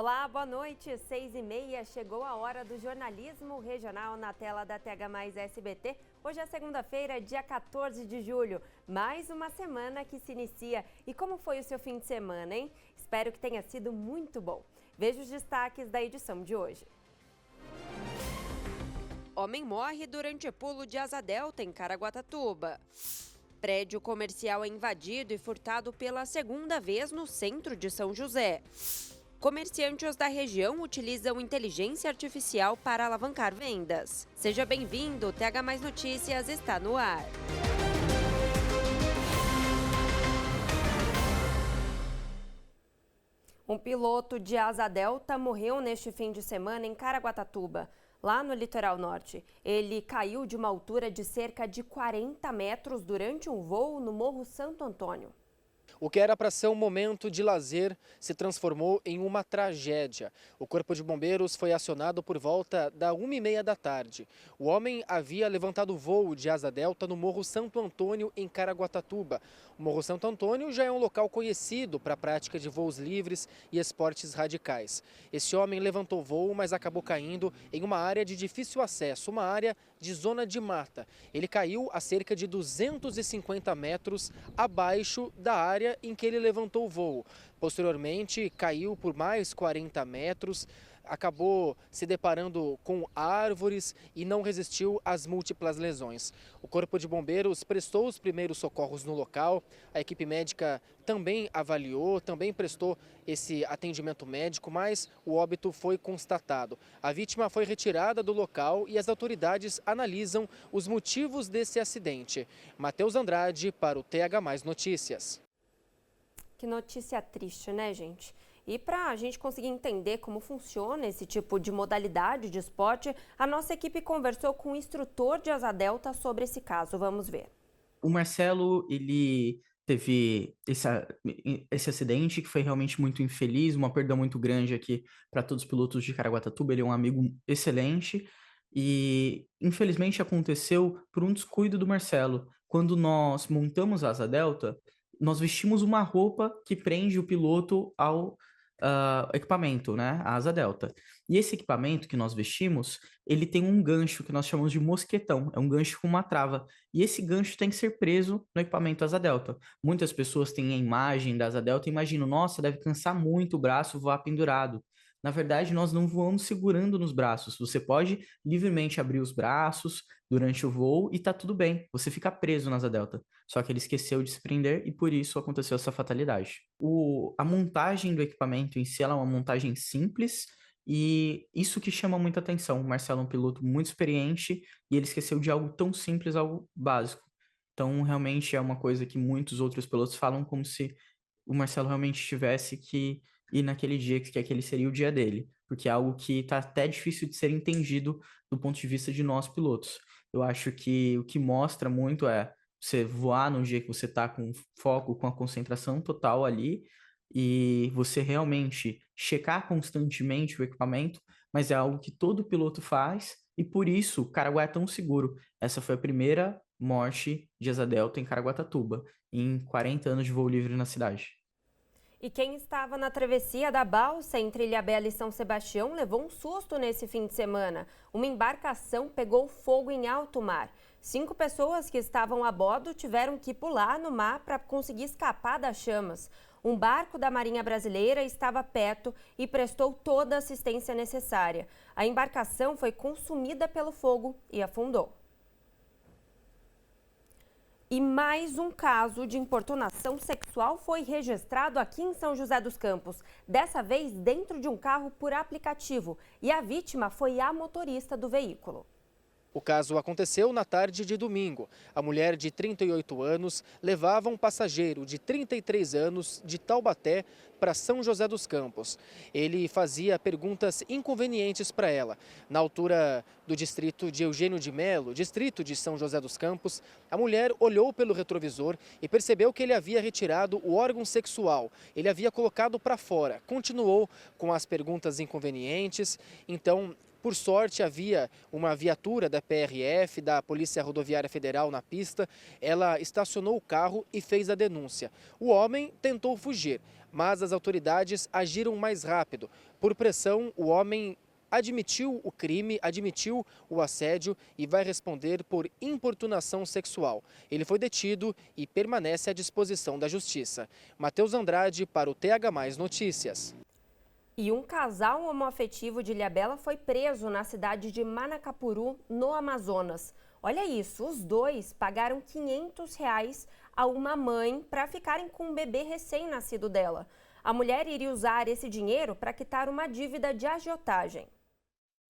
Olá, boa noite. 6h30, chegou a hora do jornalismo regional na tela da TH+ SBT. Hoje é segunda-feira, dia 14 de julho. Mais uma semana que se inicia. E como foi o seu fim de semana, hein? Espero que tenha sido muito bom. Veja os destaques da edição de hoje. Homem morre durante pulo de asa delta em Caraguatatuba. Prédio comercial é invadido e furtado pela segunda vez no centro de São José. Comerciantes da região utilizam inteligência artificial para alavancar vendas. Seja bem-vindo, o TH+ Notícias está no ar. Um piloto de asa delta morreu neste fim de semana em Caraguatatuba, lá no litoral norte. Ele caiu de uma altura de cerca de 40 metros durante um voo no Morro Santo Antônio. O que era para ser um momento de lazer se transformou em uma tragédia. O Corpo de Bombeiros foi acionado por volta da 1h30 da tarde. O homem havia levantado voo de asa delta no Morro Santo Antônio, em Caraguatatuba. O Morro Santo Antônio já é um local conhecido para a prática de voos livres e esportes radicais. Esse homem levantou voo, mas acabou caindo em uma área de difícil acesso, uma área de zona de mata. Ele caiu a cerca de 250 metros abaixo da área em que ele levantou o voo. Posteriormente, caiu por mais 40 metros, acabou se deparando com árvores e não resistiu às múltiplas lesões. O Corpo de Bombeiros prestou os primeiros socorros no local, a equipe médica também avaliou, também prestou esse atendimento médico, mas o óbito foi constatado. A vítima foi retirada do local e as autoridades analisam os motivos desse acidente. Matheus Andrade para o TH+ Notícias. Que notícia triste, né, gente? E para a gente conseguir entender como funciona esse tipo de modalidade de esporte, a nossa equipe conversou com o instrutor de asa delta sobre esse caso. Vamos ver. O Marcelo, ele teve esse acidente que foi realmente muito infeliz, uma perda muito grande aqui para todos os pilotos de Caraguatatuba. Ele é um amigo excelente e, infelizmente, aconteceu por um descuido do Marcelo. Quando nós montamos a asa delta, nós vestimos uma roupa que prende o piloto ao equipamento, né? A asa delta. E esse equipamento que nós vestimos, ele tem um gancho que nós chamamos de mosquetão. É um gancho com uma trava. E esse gancho tem que ser preso no equipamento asa delta. Muitas pessoas têm a imagem da asa delta e imaginam, nossa, deve cansar muito o braço voar pendurado. Na verdade, nós não voamos segurando nos braços. Você pode livremente abrir os braços durante o voo e tá tudo bem. Você fica preso na asa delta. Só que ele esqueceu de se prender e por isso aconteceu essa fatalidade. A montagem do equipamento em si ela é uma montagem simples e isso que chama muita atenção. O Marcelo é um piloto muito experiente e ele esqueceu de algo tão simples, algo básico. Então, realmente é uma coisa que muitos outros pilotos falam como se o Marcelo realmente tivesse que ir naquele dia que aquele seria o dia dele, porque é algo que está até difícil de ser entendido do ponto de vista de nós pilotos. Eu acho que o que mostra muito é você voar num dia que você está com foco, com a concentração total ali, e você realmente checar constantemente o equipamento, mas é algo que todo piloto faz, e por isso o Caraguá é tão seguro. Essa foi a primeira morte de asa delta em Caraguatatuba, em 40 anos de voo livre na cidade. E quem estava na travessia da balsa entre Ilhabela e São Sebastião levou um susto nesse fim de semana. Uma embarcação pegou fogo em alto mar. 5 pessoas que estavam a bordo tiveram que pular no mar para conseguir escapar das chamas. Um barco da Marinha Brasileira estava perto e prestou toda a assistência necessária. A embarcação foi consumida pelo fogo e afundou. E mais um caso de importunação sexual foi registrado aqui em São José dos Campos. Dessa vez dentro de um carro por aplicativo. E a vítima foi a motorista do veículo. O caso aconteceu na tarde de domingo. A mulher de 38 anos levava um passageiro de 33 anos de Taubaté para São José dos Campos. Ele fazia perguntas inconvenientes para ela. Na altura do distrito de Eugênio de Melo, distrito de São José dos Campos, a mulher olhou pelo retrovisor e percebeu que ele havia retirado o órgão sexual. Ele havia colocado para fora. Continuou com as perguntas inconvenientes. Então, Por sorte, havia uma viatura da PRF, da Polícia Rodoviária Federal, na pista. Ela estacionou o carro e fez a denúncia. O homem tentou fugir, mas as autoridades agiram mais rápido. Por pressão, o homem admitiu o crime, admitiu o assédio e vai responder por importunação sexual. Ele foi detido e permanece à disposição da Justiça. Matheus Andrade para o TH+ Notícias. E um casal homoafetivo de Ilhabela foi preso na cidade de Manacapuru, no Amazonas. Olha isso, os dois pagaram R$500 a uma mãe para ficarem com um bebê recém-nascido dela. A mulher iria usar esse dinheiro para quitar uma dívida de agiotagem.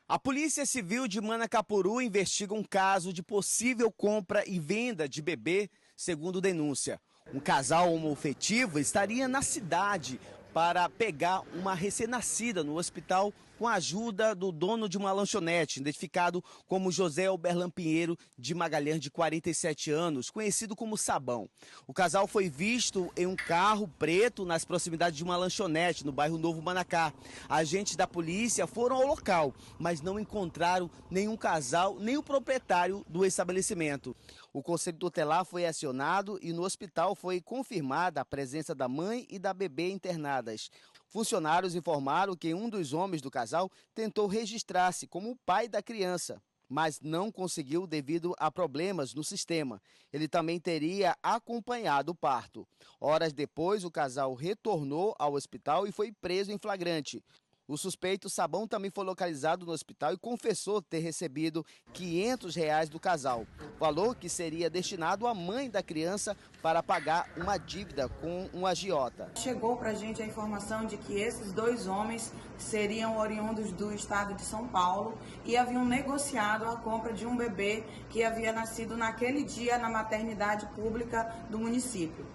A Polícia Civil de Manacapuru investiga um caso de possível compra e venda de bebê, segundo denúncia. Um casal homoafetivo estaria na cidade para pegar uma recém-nascida no hospital com a ajuda do dono de uma lanchonete, identificado como José Oberlan Pinheiro de Magalhães, de 47 anos, conhecido como Sabão. O casal foi visto em um carro preto nas proximidades de uma lanchonete no bairro Novo Manacá. Agentes da polícia foram ao local, mas não encontraram nenhum casal, nem o proprietário do estabelecimento. O Conselho Tutelar foi acionado e no hospital foi confirmada a presença da mãe e da bebê internadas. Funcionários informaram que um dos homens do casal tentou registrar-se como o pai da criança, mas não conseguiu devido a problemas no sistema. Ele também teria acompanhado o parto. Horas depois, o casal retornou ao hospital e foi preso em flagrante. O suspeito Sabão também foi localizado no hospital e confessou ter recebido R$500 do casal, valor que seria destinado à mãe da criança para pagar uma dívida com um agiota. Chegou para a gente a informação de que esses dois homens seriam oriundos do estado de São Paulo e haviam negociado a compra de um bebê que havia nascido naquele dia na maternidade pública do município.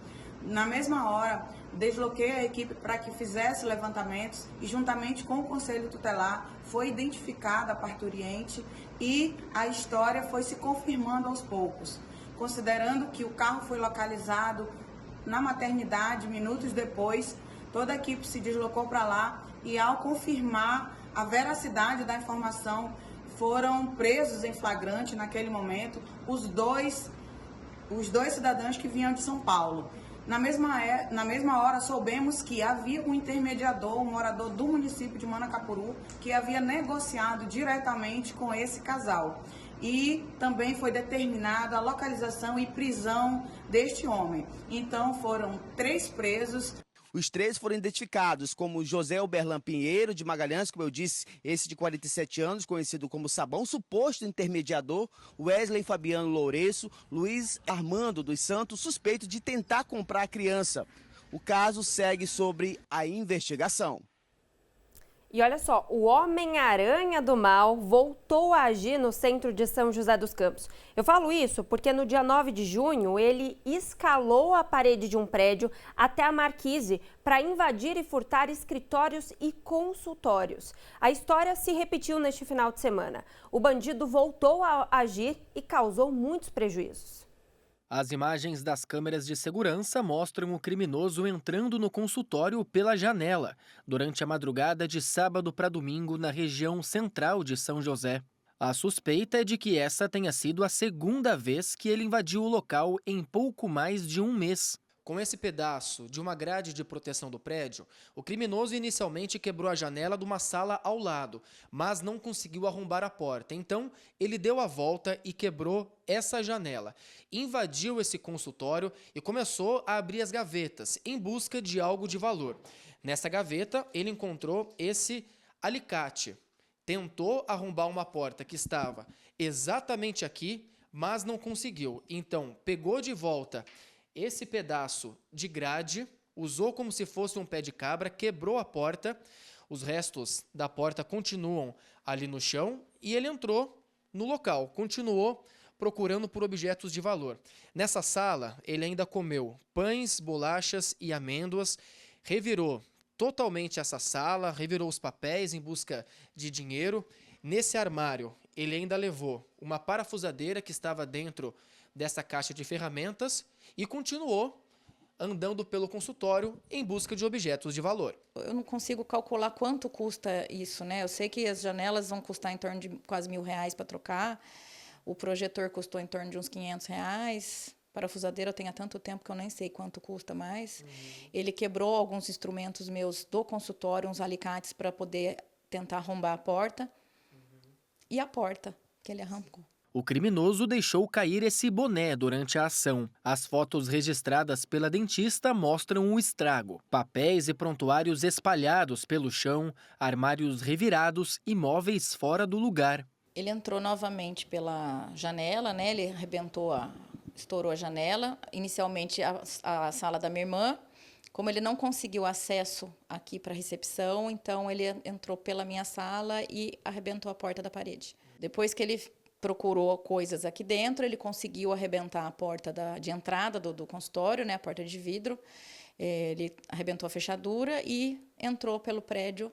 Na mesma hora, desloquei a equipe para que fizesse levantamentos e, juntamente com o Conselho Tutelar, foi identificada a parturiente e a história foi se confirmando aos poucos. Considerando que o carro foi localizado na maternidade minutos depois, toda a equipe se deslocou para lá e, ao confirmar a veracidade da informação, foram presos em flagrante naquele momento os dois cidadãos que vinham de São Paulo. Na mesma hora, soubemos que havia um intermediador, um morador do município de Manacapuru, que havia negociado diretamente com esse casal. E também foi determinada a localização e prisão deste homem. Então, foram 3 presos. Os 3 foram identificados como José Oberlan Pinheiro, de Magalhães, como eu disse, esse de 47 anos, conhecido como Sabão, suposto intermediador, Wesley Fabiano Lourenço, Luiz Armando dos Santos, suspeito de tentar comprar a criança. O caso segue sobre a investigação. E olha só, o Homem-Aranha do Mal voltou a agir no centro de São José dos Campos. Eu falo isso porque no dia 9 de junho ele escalou a parede de um prédio até a marquise para invadir e furtar escritórios e consultórios. A história se repetiu neste final de semana. O bandido voltou a agir e causou muitos prejuízos. As imagens das câmeras de segurança mostram o criminoso entrando no consultório pela janela durante a madrugada de sábado para domingo na região central de São José. A suspeita é de que essa tenha sido a segunda vez que ele invadiu o local em pouco mais de um mês. Com esse pedaço de uma grade de proteção do prédio, o criminoso inicialmente quebrou a janela de uma sala ao lado, mas não conseguiu arrombar a porta. Então, ele deu a volta e quebrou essa janela, invadiu esse consultório e começou a abrir as gavetas em busca de algo de valor. Nessa gaveta, ele encontrou esse alicate. Tentou arrombar uma porta que estava exatamente aqui, mas não conseguiu. Então, pegou de volta esse pedaço de grade, usou como se fosse um pé de cabra, quebrou a porta, os restos da porta continuam ali no chão e ele entrou no local, continuou procurando por objetos de valor. Nessa sala, ele ainda comeu pães, bolachas e amêndoas, revirou totalmente essa sala, revirou os papéis em busca de dinheiro. Nesse armário, ele ainda levou uma parafusadeira que estava dentro dessa caixa de ferramentas e continuou andando pelo consultório em busca de objetos de valor. Eu não consigo calcular quanto custa isso, né? Eu sei que as janelas vão custar em torno de quase R$1.000 para trocar, o projetor custou em torno de uns R$500, parafusadeira eu tenho há tanto tempo que eu nem sei quanto custa mais. Ele quebrou alguns instrumentos meus do consultório, uns alicates para poder tentar arrombar a porta, e a porta que ele arrancou. O criminoso deixou cair esse boné durante a ação. As fotos registradas pela dentista mostram o estrago. Papéis e prontuários espalhados pelo chão, armários revirados e móveis fora do lugar. Ele entrou novamente pela janela, né? Ele estourou a janela, inicialmente a sala da minha irmã. Como ele não conseguiu acesso aqui para a recepção, então ele entrou pela minha sala e arrebentou a porta da parede. Depois que ele procurou coisas aqui dentro, ele conseguiu arrebentar a porta de entrada do consultório, né, a porta de vidro. Ele arrebentou a fechadura e entrou pelo prédio,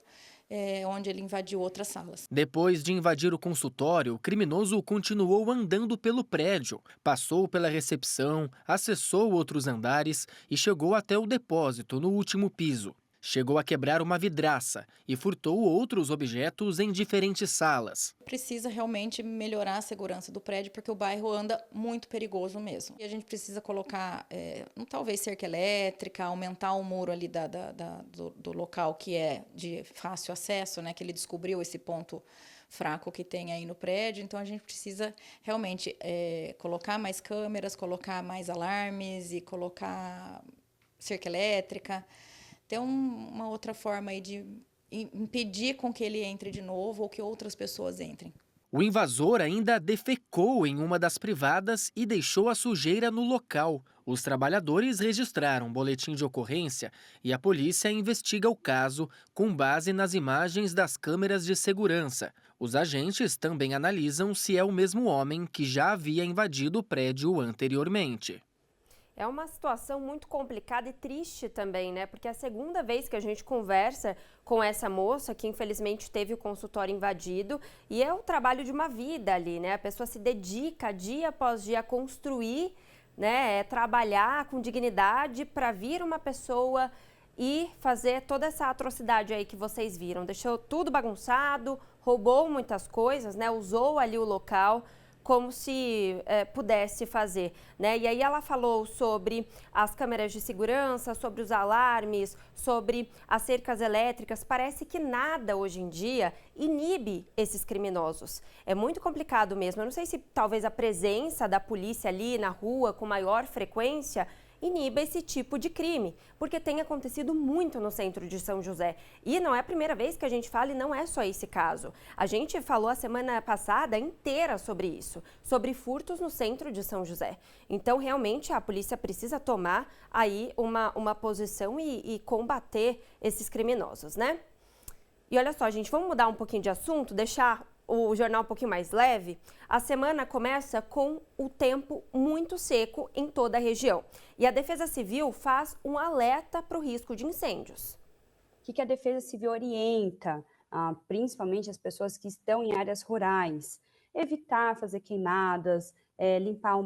onde ele invadiu outras salas. Depois de invadir o consultório, o criminoso continuou andando pelo prédio, passou pela recepção, acessou outros andares e chegou até o depósito no último piso. Chegou a quebrar uma vidraça e furtou outros objetos em diferentes salas. Precisa realmente melhorar a segurança do prédio, porque o bairro anda muito perigoso mesmo. E a gente precisa colocar, talvez cerca elétrica, aumentar o muro ali do local que é de fácil acesso, né? Que ele descobriu esse ponto fraco que tem aí no prédio. Então a gente precisa realmente colocar mais câmeras, colocar mais alarmes e colocar cerca elétrica. Ter uma outra forma aí de impedir com que ele entre de novo ou que outras pessoas entrem. O invasor ainda defecou em uma das privadas e deixou a sujeira no local. Os trabalhadores registraram um boletim de ocorrência e a polícia investiga o caso com base nas imagens das câmeras de segurança. Os agentes também analisam se é o mesmo homem que já havia invadido o prédio anteriormente. É uma situação muito complicada e triste também, né? Porque é a segunda vez que a gente conversa com essa moça que infelizmente teve o consultório invadido e é o trabalho de uma vida ali, né? A pessoa se dedica dia após dia a construir, né? Trabalhar com dignidade para vir uma pessoa e fazer toda essa atrocidade aí que vocês viram. Deixou tudo bagunçado, roubou muitas coisas, né? Usou ali o local como se pudesse fazer, né? E aí ela falou sobre as câmeras de segurança, sobre os alarmes, sobre as cercas elétricas. Parece que nada hoje em dia inibe esses criminosos. É muito complicado mesmo. Eu não sei se talvez a presença da polícia ali na rua com maior frequência iniba esse tipo de crime, porque tem acontecido muito no centro de São José. E não é a primeira vez que a gente fala e não é só esse caso. A gente falou a semana passada inteira sobre isso, sobre furtos no centro de São José. Então, realmente, a polícia precisa tomar aí uma posição e combater esses criminosos, né? E olha só, gente, vamos mudar um pouquinho de assunto, deixar o jornal um pouquinho mais leve. A semana começa com o tempo muito seco em toda a região. E a Defesa Civil faz um alerta para o risco de incêndios. O que a Defesa Civil orienta, principalmente as pessoas que estão em áreas rurais? Evitar fazer queimadas, limpar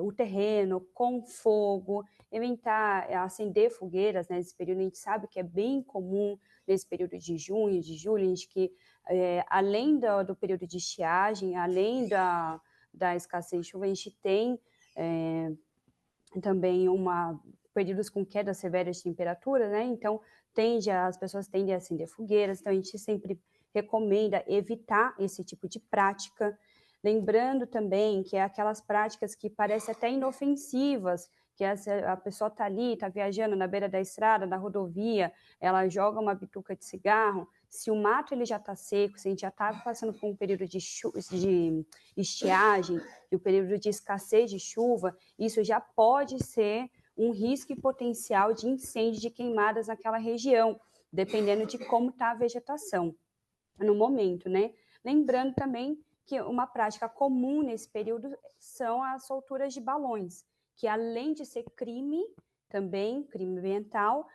o terreno com fogo, evitar acender fogueiras, né? Nesse período a gente sabe que é bem comum nesse período de junho, de julho, a gente que além do período de estiagem, além da escassez de chuva, a gente tem também períodos com quedas severas de temperatura, né? Então, as pessoas tendem a acender fogueiras, então a gente sempre recomenda evitar esse tipo de prática. Lembrando também que é aquelas práticas que parecem até inofensivas, que a pessoa está ali, está viajando na beira da estrada, na rodovia, ela joga uma bituca de cigarro. Se o mato ele já está seco, se a gente já está passando por um período de estiagem, e um período de escassez de chuva, isso já pode ser um risco potencial de incêndio, de queimadas naquela região, dependendo de como está a vegetação no momento, né? Lembrando também que uma prática comum nesse período são as solturas de balões, que além de ser crime ambiental,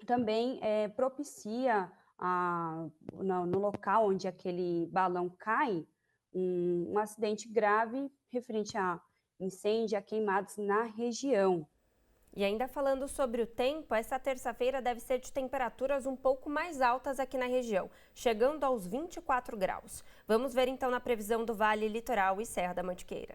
também propicia no local onde aquele balão cai um acidente grave referente a incêndio, a queimadas na região. E ainda falando sobre o tempo, essa terça-feira deve ser de temperaturas um pouco mais altas aqui na região, chegando aos 24 graus. Vamos ver então na previsão do Vale Litoral e Serra da Mantiqueira.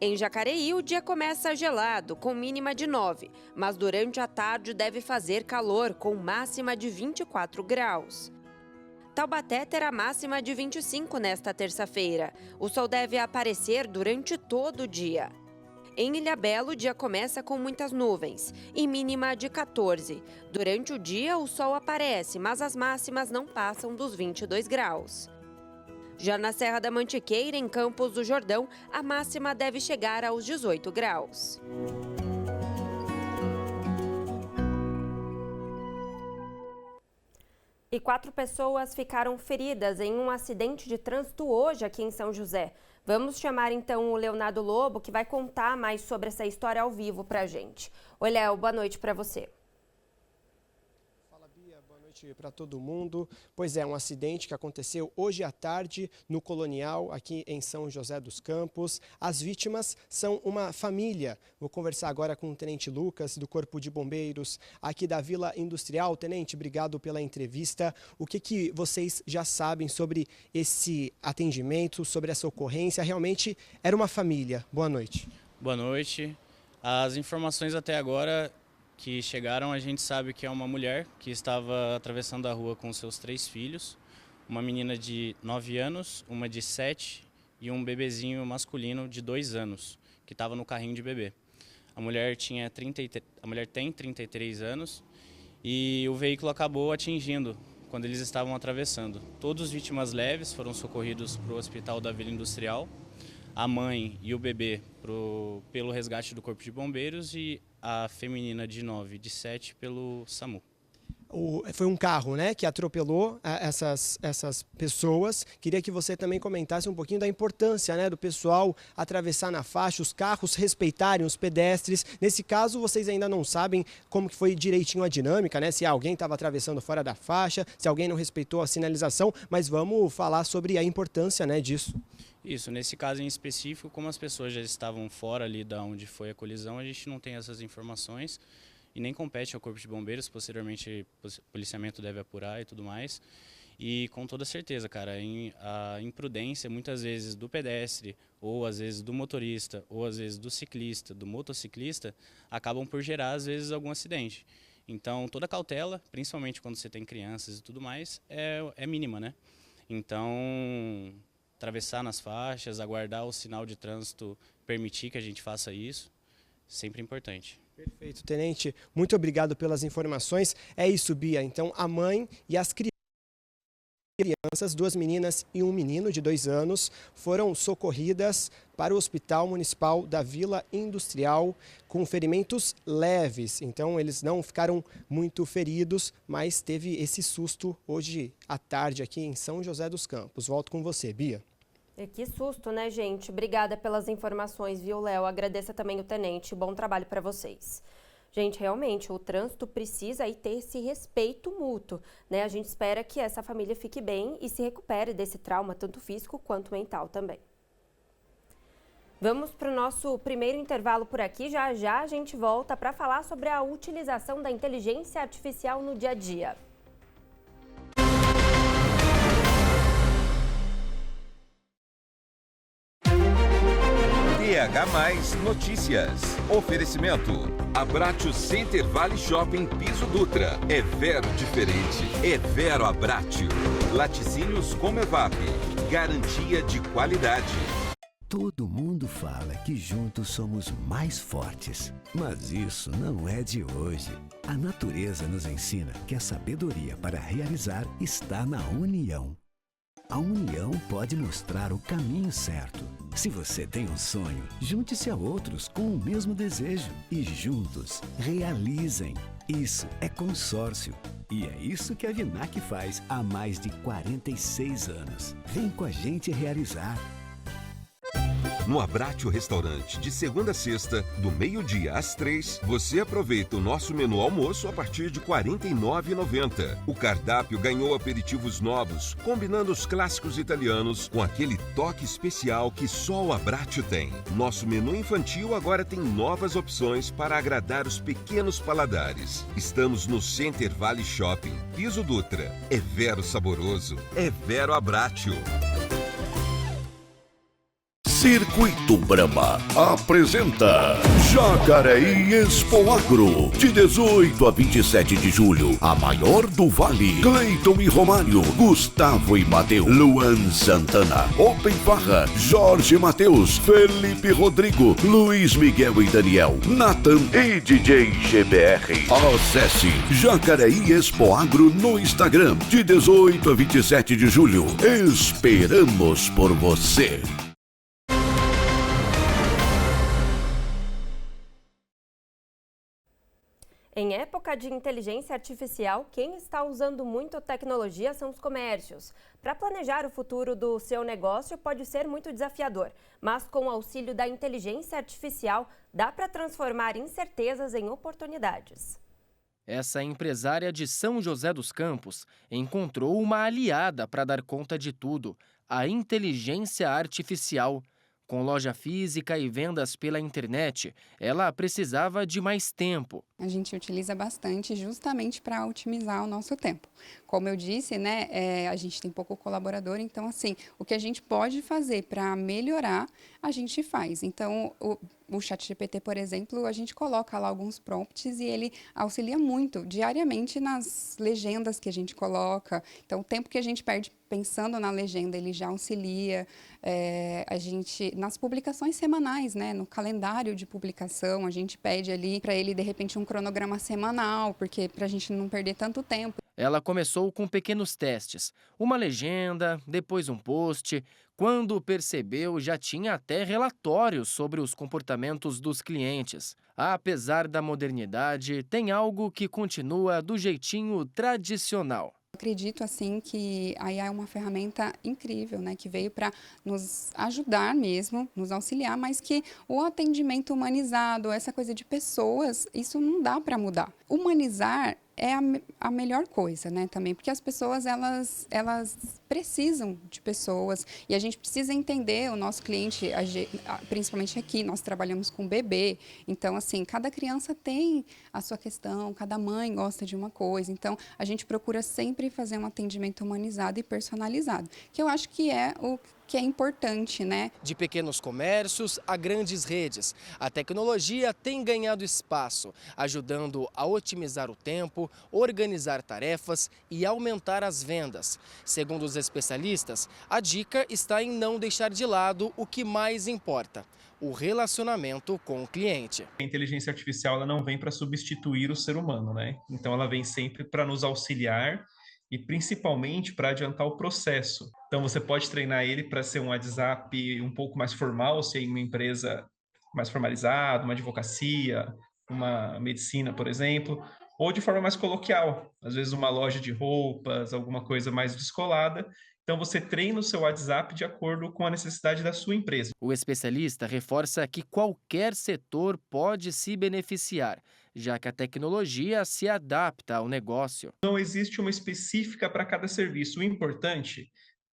Em Jacareí, o dia começa gelado, com mínima de 9, mas durante a tarde deve fazer calor, com máxima de 24 graus. Taubaté terá máxima de 25 nesta terça-feira. O sol deve aparecer durante todo o dia. Em Ilhabela, o dia começa com muitas nuvens e mínima de 14. Durante o dia, o sol aparece, mas as máximas não passam dos 22 graus. Já na Serra da Mantiqueira, em Campos do Jordão, a máxima deve chegar aos 18 graus. E 4 pessoas ficaram feridas em um acidente de trânsito hoje aqui em São José. Vamos chamar então o Leonardo Lobo, que vai contar mais sobre essa história ao vivo pra gente. Oi, Léo, boa noite para você. Para todo mundo. Pois é, um acidente que aconteceu hoje à tarde no Colonial, aqui em São José dos Campos. As vítimas são uma família. Vou conversar agora com o Tenente Lucas, do Corpo de Bombeiros, aqui da Vila Industrial. Tenente, obrigado pela entrevista. O que vocês já sabem sobre esse atendimento, sobre essa ocorrência? Realmente era uma família. Boa noite. Boa noite. As informações até agora que chegaram, a gente sabe que é uma mulher que estava atravessando a rua com seus 3 filhos, uma menina de 9 anos, uma de 7 e um bebezinho masculino de 2 anos, que estava no carrinho de bebê. A mulher tem 33 anos e o veículo acabou atingindo quando eles estavam atravessando. Todos vítimas leves foram socorridos para o hospital da Vila Industrial, a mãe e o bebê pelo resgate do Corpo de Bombeiros e a feminina de 9 e de 7 pelo SAMU. Foi um carro, né, que atropelou essas pessoas. Queria que você também comentasse um pouquinho da importância, né, do pessoal atravessar na faixa, os carros respeitarem os pedestres. Nesse caso, vocês ainda não sabem como que foi direitinho a dinâmica, né, se alguém estava atravessando fora da faixa, se alguém não respeitou a sinalização, mas vamos falar sobre a importância, né, disso. Isso, nesse caso em específico, como as pessoas já estavam fora ali da onde foi a colisão, a gente não tem essas informações e nem compete ao Corpo de Bombeiros, posteriormente o policiamento deve apurar e tudo mais. E com toda certeza, cara, a imprudência muitas vezes do pedestre, ou às vezes do motorista, ou às vezes do ciclista, do motociclista, acabam por gerar às vezes algum acidente. Então toda cautela, principalmente quando você tem crianças e tudo mais, é mínima, né? Então atravessar nas faixas, aguardar o sinal de trânsito, permitir que a gente faça isso, sempre importante. Perfeito, Tenente. Muito obrigado pelas informações. É isso, Bia. Então, a mãe e as crianças, 2 meninas e um menino de 2 anos, foram socorridas para o Hospital Municipal da Vila Industrial com ferimentos leves. Então, eles não ficaram muito feridos, mas teve esse susto hoje à tarde aqui em São José dos Campos. Volto com você, Bia. E que susto, né, gente? Obrigada pelas informações, viu, Léo? Agradeça também o Tenente. Bom trabalho para vocês. Gente, realmente, o trânsito precisa aí ter esse respeito mútuo, né? A gente espera que essa família fique bem e se recupere desse trauma, tanto físico quanto mental também. Vamos para o nosso primeiro intervalo por aqui. Já já a gente volta para falar sobre a utilização da inteligência artificial no dia a dia. TH+ Notícias. Oferecimento. Abratio Center Vale Shopping Piso Dutra. É Vero diferente. É Vero Abratio. Laticínios Comevap. Garantia de qualidade. Todo mundo fala que juntos somos mais fortes. Mas isso não é de hoje. A natureza nos ensina que a sabedoria para realizar está na união. A união pode mostrar o caminho certo. Se você tem um sonho, junte-se a outros com o mesmo desejo e juntos realizem. Isso é consórcio. E é isso que a Vinac faz há mais de 46 anos. Vem com a gente realizar. No Abratio Restaurante, de segunda a sexta, do meio-dia às 3, você aproveita o nosso menu almoço a partir de R$ 49,90. O cardápio ganhou aperitivos novos, combinando os clássicos italianos com aquele toque especial que só o Abratio tem. Nosso menu infantil agora tem novas opções para agradar os pequenos paladares. Estamos no Center Valley Shopping, Piso Dutra. É vero saboroso, é vero Abratio. Circuito Brahma apresenta Jacareí Expo Agro, de 18 a 27 de julho. A maior do Vale. Cleiton e Romário, Gustavo e Mateus, Luan Santana, Open Barra, Jorge Mateus, Felipe Rodrigo, Luiz Miguel e Daniel, Nathan e DJ GBR. Acesse Jacareí Expo Agro no Instagram, de 18 a 27 de julho. Esperamos por você. Em época de inteligência artificial, quem está usando muito tecnologia são os comércios. Para planejar o futuro do seu negócio pode ser muito desafiador, mas com o auxílio da inteligência artificial dá para transformar incertezas em oportunidades. Essa empresária de São José dos Campos encontrou uma aliada para dar conta de tudo: a inteligência artificial. Com loja física e vendas pela internet, ela precisava de mais tempo. A gente utiliza bastante justamente para otimizar o nosso tempo. Como eu disse, né, a gente tem pouco colaborador, então assim, o que a gente pode fazer para melhorar, a gente faz. Então, o ChatGPT, por exemplo, a gente coloca lá alguns prompts e ele auxilia muito diariamente nas legendas que a gente coloca. Então, o tempo que a gente perde pensando na legenda, ele já auxilia. A gente, nas publicações semanais, né, no calendário de publicação, a gente pede ali para ele, de repente, um cronograma semanal, porque para a gente não perder tanto tempo. Ela começou com pequenos testes, uma legenda, depois um post. Quando percebeu, já tinha até relatórios sobre os comportamentos dos clientes. Apesar da modernidade, tem algo que continua do jeitinho tradicional. Acredito assim que a IA é uma ferramenta incrível, né, que veio para nos ajudar mesmo, nos auxiliar, mas que o atendimento humanizado, essa coisa de pessoas, isso não dá para mudar. Humanizar é a melhor coisa, né, também, porque as pessoas, elas precisam de pessoas e a gente precisa entender o nosso cliente, principalmente aqui, nós trabalhamos com bebê, então, assim, cada criança tem a sua questão, cada mãe gosta de uma coisa, então, a gente procura sempre fazer um atendimento humanizado e personalizado, que eu acho que é o que é importante, né? De pequenos comércios a grandes redes, a tecnologia tem ganhado espaço, ajudando a otimizar o tempo, organizar tarefas e aumentar as vendas. Segundo os especialistas, a dica está em não deixar de lado o que mais importa: o relacionamento com o cliente. A inteligência artificial ela não vem para substituir o ser humano, né? Então ela vem sempre para nos auxiliar e principalmente para adiantar o processo. Então você pode treinar ele para ser um WhatsApp um pouco mais formal, se é em uma empresa mais formalizada, uma advocacia, uma medicina, por exemplo, ou de forma mais coloquial, às vezes uma loja de roupas, alguma coisa mais descolada. Então você treina o seu WhatsApp de acordo com a necessidade da sua empresa. O especialista reforça que qualquer setor pode se beneficiar, já que a tecnologia se adapta ao negócio. Não existe uma específica para cada serviço. O importante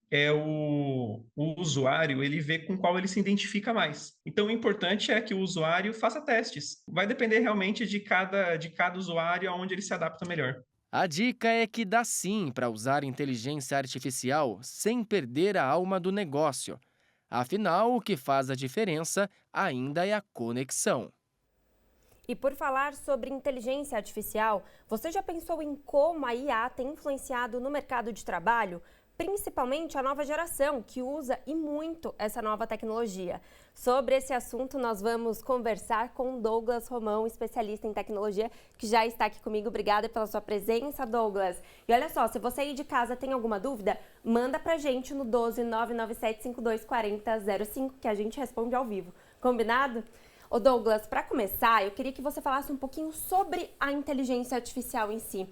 é o usuário, ele ver com qual ele se identifica mais. Então, o importante é que o usuário faça testes. Vai depender realmente de cada usuário, aonde ele se adapta melhor. A dica é que dá sim para usar inteligência artificial sem perder a alma do negócio. Afinal, o que faz a diferença ainda é a conexão. E por falar sobre inteligência artificial, você já pensou em como a IA tem influenciado no mercado de trabalho? Principalmente a nova geração, que usa e muito essa nova tecnologia. Sobre esse assunto, nós vamos conversar com Douglas Romão, especialista em tecnologia, que já está aqui comigo. Obrigada pela sua presença, Douglas. E olha só, se você aí de casa tem alguma dúvida, manda pra gente no 12 997 52 40 05, que a gente responde ao vivo. Combinado? Ô Douglas, para começar, eu queria que você falasse um pouquinho sobre a inteligência artificial em si.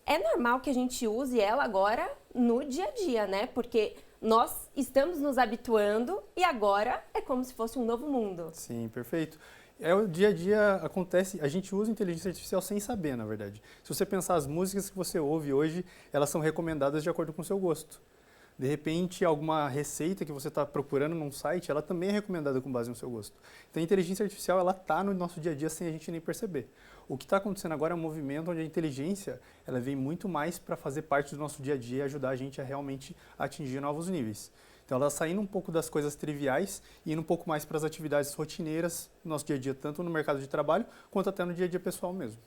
É normal que a gente use ela agora no dia a dia, né? Porque nós estamos nos habituando e agora é como se fosse um novo mundo. Sim, perfeito. O dia a dia acontece, a gente usa inteligência artificial sem saber, na verdade. Se você pensar, as músicas que você ouve hoje, elas são recomendadas de acordo com o seu gosto. De repente, alguma receita que você está procurando num site, ela também é recomendada com base no seu gosto. Então, a inteligência artificial, ela está no nosso dia a dia sem a gente nem perceber. O que está acontecendo agora é um movimento onde a inteligência, ela vem muito mais para fazer parte do nosso dia a dia e ajudar a gente a realmente atingir novos níveis. Então, ela está saindo um pouco das coisas triviais e indo um pouco mais para as atividades rotineiras do nosso dia a dia, tanto no mercado de trabalho, quanto até no dia a dia pessoal mesmo.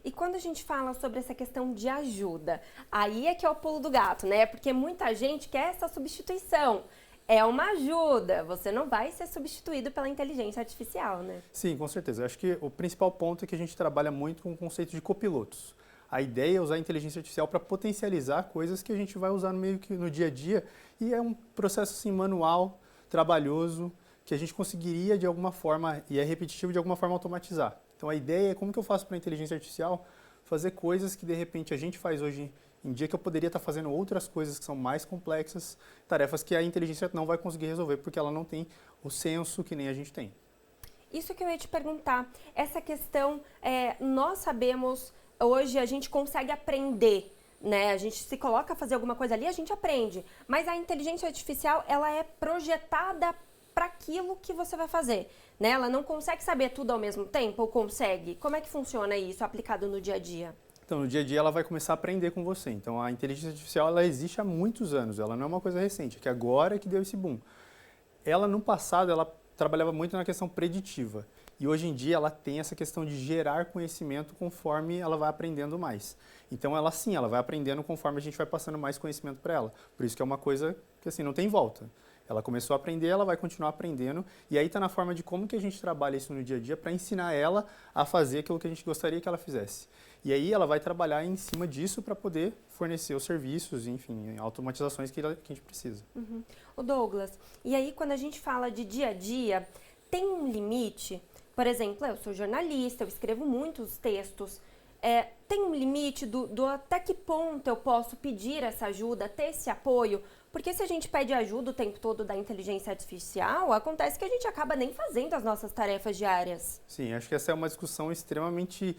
E quando a gente fala sobre essa questão de ajuda, aí é que é o pulo do gato, né? Porque muita gente quer essa substituição. É uma ajuda, você não vai ser substituído pela inteligência artificial, né? Sim, com certeza. Eu acho que o principal ponto é que a gente trabalha muito com o conceito de copilotos. A ideia é usar a inteligência artificial para potencializar coisas que a gente vai usar meio que no dia a dia, e é um processo assim, manual, trabalhoso, que a gente conseguiria de alguma forma, e é repetitivo, de alguma forma automatizar. Então a ideia é como que eu faço para a inteligência artificial fazer coisas que de repente a gente faz hoje em dia, que eu poderia estar fazendo outras coisas que são mais complexas, tarefas que a inteligência não vai conseguir resolver porque ela não tem o senso que nem a gente tem. Isso que eu ia te perguntar, essa questão, nós sabemos, hoje a gente consegue aprender, né? A gente se coloca a fazer alguma coisa ali, a gente aprende, mas a inteligência artificial, ela é projetada para aquilo que você vai fazer, né? Ela não consegue saber tudo ao mesmo tempo, ou consegue? Como é que funciona isso aplicado no dia a dia? Então, no dia a dia ela vai começar a aprender com você. Então, a inteligência artificial, ela existe há muitos anos, ela não é uma coisa recente, que agora é que deu esse boom. Ela, no passado, ela trabalhava muito na questão preditiva, e hoje em dia ela tem essa questão de gerar conhecimento conforme ela vai aprendendo mais. Então, ela sim, ela vai aprendendo conforme a gente vai passando mais conhecimento para ela. Por isso que é uma coisa que assim, não tem volta. Ela começou a aprender, ela vai continuar aprendendo, e aí está na forma de como que a gente trabalha isso no dia a dia para ensinar ela a fazer aquilo que a gente gostaria que ela fizesse. E aí ela vai trabalhar em cima disso para poder fornecer os serviços, enfim, automatizações que a gente precisa. Uhum. O Douglas, e aí quando a gente fala de dia a dia, tem um limite? Por exemplo, eu sou jornalista, eu escrevo muitos textos. Tem um limite do até que ponto eu posso pedir essa ajuda, ter esse apoio? Porque se a gente pede ajuda o tempo todo da inteligência artificial, acontece que a gente acaba nem fazendo as nossas tarefas diárias. Sim, acho que essa é uma discussão extremamente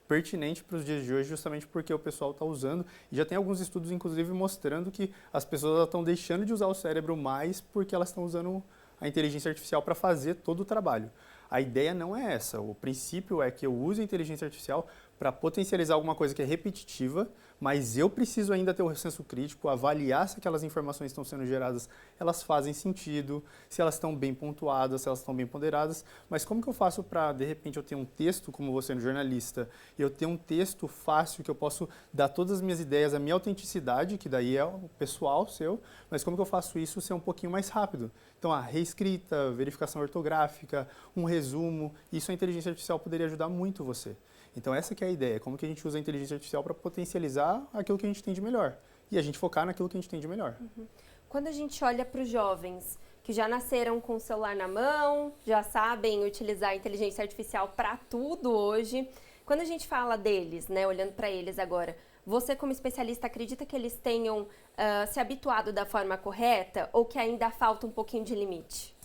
pertinente para os dias de hoje, justamente porque o pessoal está usando, e já tem alguns estudos, inclusive, mostrando que as pessoas estão deixando de usar o cérebro mais porque elas estão usando a inteligência artificial para fazer todo o trabalho. A ideia não é essa, o princípio é que eu use a inteligência artificial para potencializar alguma coisa que é repetitiva, mas eu preciso ainda ter o senso crítico, avaliar se aquelas informações que estão sendo geradas, elas fazem sentido, se elas estão bem pontuadas, se elas estão bem ponderadas, mas como que eu faço para, de repente, eu ter um texto, como você é um jornalista, e eu ter um texto fácil, que eu posso dar todas as minhas ideias, a minha autenticidade, que daí é o pessoal seu, mas como que eu faço isso ser um pouquinho mais rápido? Então, a reescrita, verificação ortográfica, um resumo, isso a inteligência artificial poderia ajudar muito você. Então essa que é a ideia, como que a gente usa a inteligência artificial para potencializar aquilo que a gente tem de melhor e a gente focar naquilo que a gente tem de melhor. Uhum. Quando a gente olha para os jovens que já nasceram com o celular na mão, já sabem utilizar a inteligência artificial para tudo hoje, quando a gente fala deles, né, olhando para eles agora, você como especialista acredita que eles tenham se habituado da forma correta ou que ainda falta um pouquinho de limite?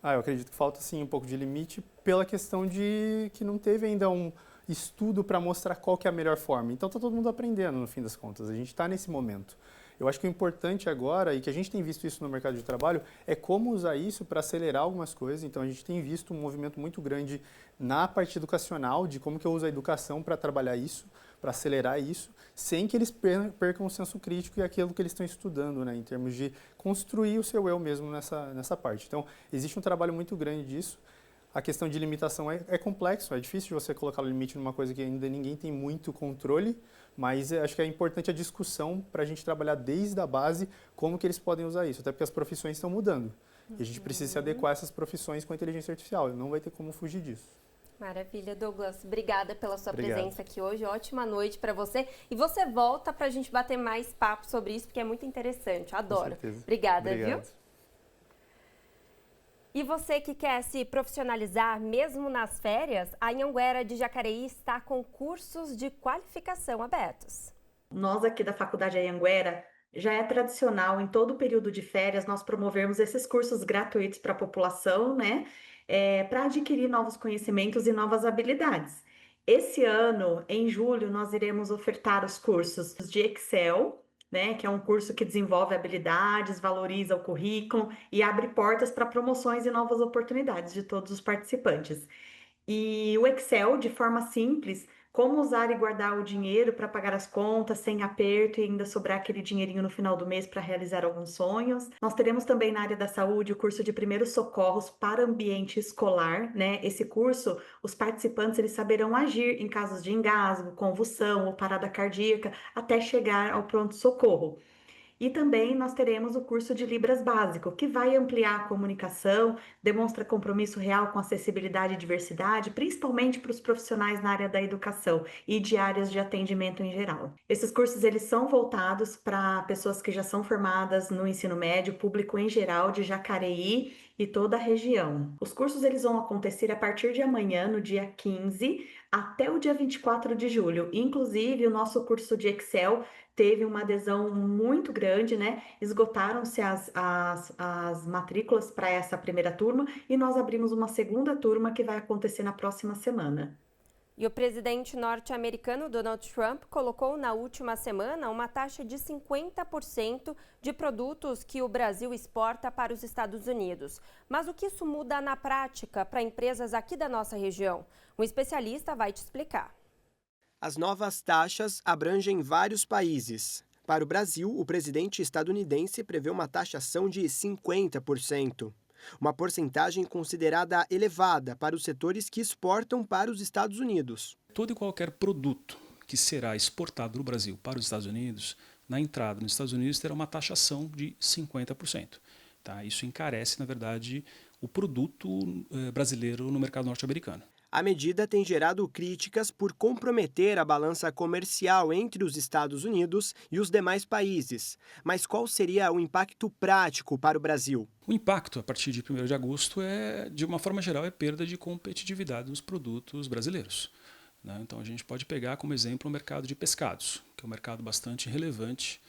Eu acredito que falta sim um pouco de limite pela questão de que não teve ainda um estudo para mostrar qual que é a melhor forma. Então está todo mundo aprendendo no fim das contas, a gente está nesse momento. Eu acho que o importante agora, e que a gente tem visto isso no mercado de trabalho, é como usar isso para acelerar algumas coisas. Então a gente tem visto um movimento muito grande na parte educacional, de como que eu uso a educação para trabalhar isso, para acelerar isso, sem que eles percam o senso crítico e aquilo que eles estão estudando, né, em termos de construir o seu eu mesmo nessa parte. Então existe um trabalho muito grande disso. A questão de limitação é complexo, é difícil de você colocar o limite numa coisa que ainda ninguém tem muito controle, mas acho que é importante a discussão para a gente trabalhar desde a base como que eles podem usar isso, até porque as profissões estão mudando. E a gente precisa se adequar a essas profissões com a inteligência artificial, não vai ter como fugir disso. Maravilha, Douglas. Obrigada pela sua Obrigado. presença aqui hoje. Ótima noite para você. E você volta para a gente bater mais papo sobre isso, porque é muito interessante. Adoro. Com certeza. Obrigada, Obrigado. viu? E você que quer se profissionalizar mesmo nas férias, a Anhanguera de Jacareí está com cursos de qualificação abertos. Nós aqui da Faculdade Anhanguera Já é tradicional, em todo o período de férias, nós promovermos esses cursos gratuitos para a população, né? Para adquirir novos conhecimentos e novas habilidades. Esse ano, em julho, nós iremos ofertar os cursos de Excel, né? Que é um curso que desenvolve habilidades, valoriza o currículo e abre portas para promoções e novas oportunidades de todos os participantes. E o Excel, de forma simples, como usar e guardar o dinheiro para pagar as contas sem aperto e ainda sobrar aquele dinheirinho no final do mês para realizar alguns sonhos. Nós teremos também na área da saúde o curso de primeiros socorros para ambiente escolar, né? Esse curso, os participantes eles saberão agir em casos de engasgo, convulsão ou parada cardíaca até chegar ao pronto-socorro. E também nós teremos o curso de Libras básico, que vai ampliar a comunicação, demonstra compromisso real com acessibilidade e diversidade, principalmente para os profissionais na área da educação e de áreas de atendimento em geral. Esses cursos eles são voltados para pessoas que já são formadas no ensino médio, público em geral de Jacareí e toda a região. Os cursos eles vão acontecer a partir de amanhã, no dia 15, até o dia 24 de julho. Inclusive, o nosso curso de Excel teve uma adesão muito grande, né? Esgotaram-se as matrículas para essa primeira turma e nós abrimos uma segunda turma que vai acontecer na próxima semana. E o presidente norte-americano Donald Trump colocou na última semana uma taxa de 50% de produtos que o Brasil exporta para os Estados Unidos. Mas o que isso muda na prática para empresas aqui da nossa região? Um especialista vai te explicar. As novas taxas abrangem vários países. Para o Brasil, o presidente estadunidense prevê uma taxação de 50%. Uma porcentagem considerada elevada para os setores que exportam para os Estados Unidos. Todo e qualquer produto que será exportado do Brasil para os Estados Unidos, na entrada nos Estados Unidos terá uma taxação de 50%. Tá? Isso encarece, na verdade, o produto brasileiro no mercado norte-americano. A medida tem gerado críticas por comprometer a balança comercial entre os Estados Unidos e os demais países. Mas qual seria o impacto prático para o Brasil? O impacto, a partir de 1º de agosto, de uma forma geral, é perda de competitividade dos produtos brasileiros. Né? Então, a gente pode pegar como exemplo o mercado de pescados, que é um mercado bastante relevante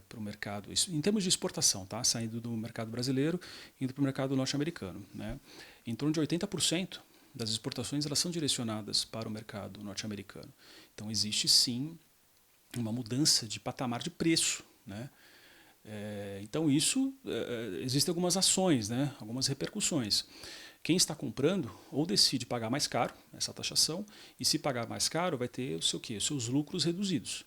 para o mercado, em termos de exportação, tá? Saindo do mercado brasileiro e indo para o mercado norte-americano. Né? Em torno de 80% das exportações elas são direcionadas para o mercado norte-americano. Então existe sim uma mudança de patamar de preço, né? Então existem algumas ações, né? Algumas repercussões. Quem está comprando ou decide pagar mais caro essa taxação e se pagar mais caro vai ter os seus lucros reduzidos.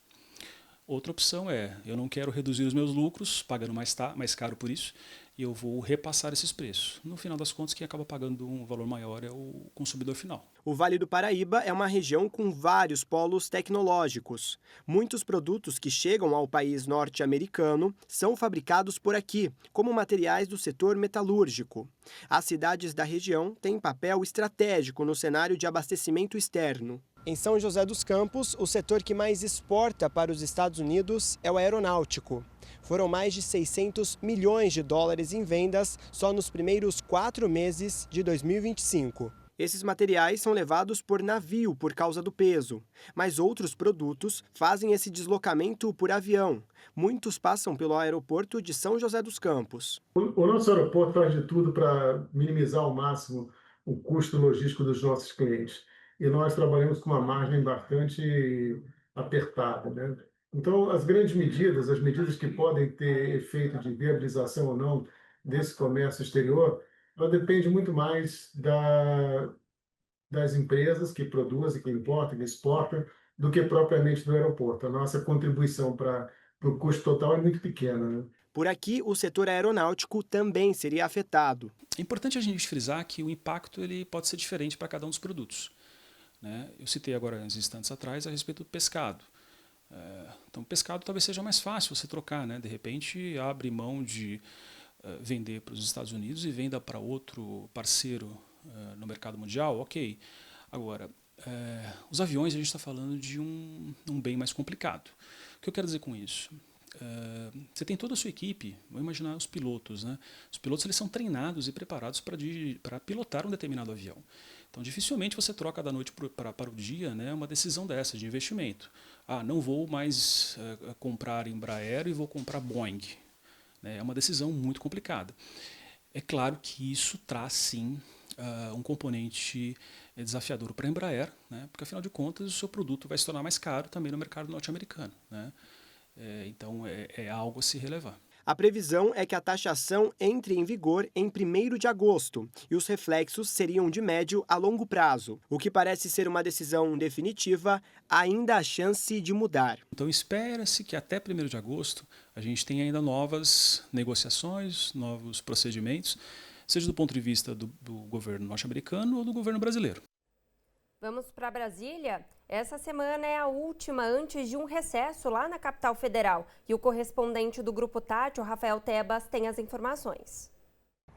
Outra opção eu não quero reduzir os meus lucros pagando mais caro por isso, e eu vou repassar esses preços. No final das contas, quem acaba pagando um valor maior é o consumidor final. O Vale do Paraíba é uma região com vários polos tecnológicos. Muitos produtos que chegam ao país norte-americano são fabricados por aqui, como materiais do setor metalúrgico. As cidades da região têm papel estratégico no cenário de abastecimento externo. Em São José dos Campos, o setor que mais exporta para os Estados Unidos é o aeronáutico. Foram mais de 600 milhões de dólares em vendas só nos primeiros 4 meses de 2025. Esses materiais são levados por navio por causa do peso, mas outros produtos fazem esse deslocamento por avião. Muitos passam pelo aeroporto de São José dos Campos. O nosso aeroporto faz de tudo para minimizar ao máximo o custo logístico dos nossos clientes. E nós trabalhamos com uma margem bastante apertada, né? Então, as grandes medidas, as medidas que podem ter efeito de viabilização ou não desse comércio exterior, ela depende muito mais das empresas que produzem, que importam, que exportam, do que propriamente do aeroporto. A nossa contribuição para o custo total é muito pequena, né? Por aqui, o setor aeronáutico também seria afetado. É importante a gente frisar que o impacto ele pode ser diferente para cada um dos produtos. Né? Eu citei agora, uns instantes atrás, a respeito do pescado. Então, pescado talvez seja mais fácil você trocar, né? De repente, abre mão de vender para os Estados Unidos e venda para outro parceiro no mercado mundial, ok. Agora, os aviões, a gente está falando de um bem mais complicado. O que eu quero dizer com isso? Você tem toda a sua equipe, vou imaginar os pilotos, né? Os pilotos eles são treinados e preparados para pilotar um determinado avião. Então, dificilmente você troca da noite para o dia, né, uma decisão dessa de investimento. Não vou mais comprar Embraer e vou comprar Boeing. É uma decisão muito complicada. É claro que isso traz, sim, um componente desafiador para a Embraer, né, porque, afinal de contas, o seu produto vai se tornar mais caro também no mercado norte-americano, né? Então, é algo a se relevar. A previsão é que a taxação entre em vigor em 1º de agosto e os reflexos seriam de médio a longo prazo. O que parece ser uma decisão definitiva, ainda há chance de mudar. Então espera-se que até 1º de agosto a gente tenha ainda novas negociações, novos procedimentos, seja do ponto de vista do governo norte-americano ou do governo brasileiro. Vamos para Brasília? Essa semana é a última antes de um recesso lá na capital federal. E o correspondente do Grupo Tati, o Rafael Tebas, tem as informações.